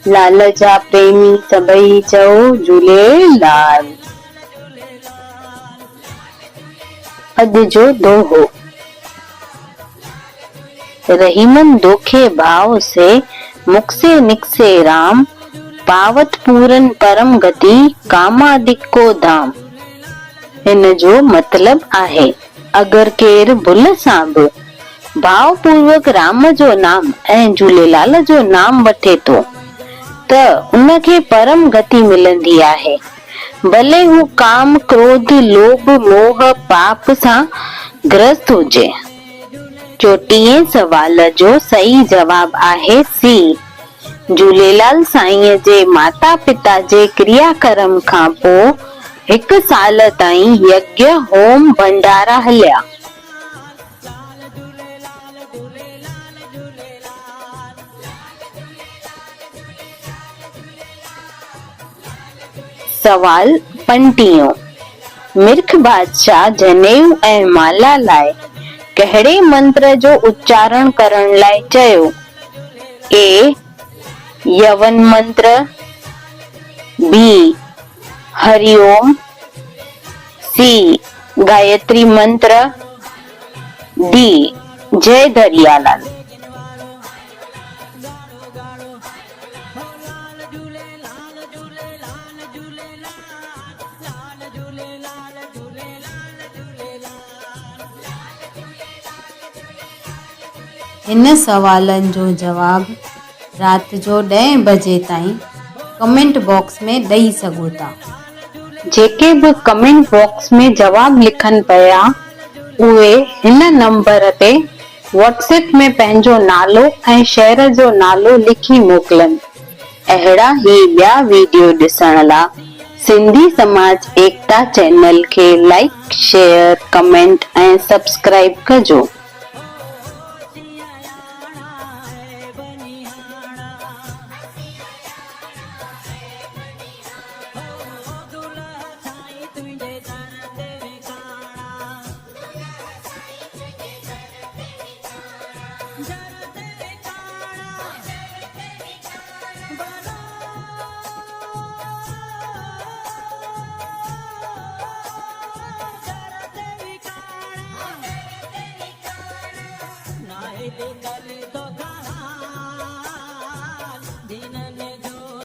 लाल जा प्रेमी सभई चओ झूलेलाल। अॼु जो दोहो। रहीमन दोखे भाव से मुख से निकसे राम, पावत पूरन परम गति कामादिक को धाम। हिन जो मतलब आहे अगर केर भुल सां बि भाव पूर्वक राम जो नाम ऐं झूलेलाल जो नाम वठे थो त उनखे परम गति मिलंदी आहे, भले हू काम क्रोध लोभ मोह पाप सां ग्रस्त हुजे। 34 सवाल जो सही जवाब आहे सी। झूलेलाल साईं जे माता पिता जे क्रियाक्रम खां पोइ 1 साल ताईं यज्ञ होम भंडारा हलिया। सवाल 35। मिर्ख बादशाह जनेऊ ऐं माला लाइ कहिड़े मंत्र जो उच्चारण करण लाइ चयो? ए यवन मंत्र, बी हरिओम, सी गायत्री मंत्र, डी जय दरियालाल। इन सवालनि जो जवाब रात जो 10 बजे ताईं कमेंट बॉक्स में ॾेई सघो था। जेके बि कमेंट बॉक्स में जवाब लिखनि पिया उहे हिन नंबर ते व्हाट्सएप में पंहिंजो नालो ऐं शहर जो नालो लिखी मोकिलनि। अहिड़ा ही ॿिया वीडियो ॾिसण लाइ सिंधी समाज एकता चैनल खे लाइक शेयर कमेंट ऐं सब्सक्राइब कजो। नाहे ते कर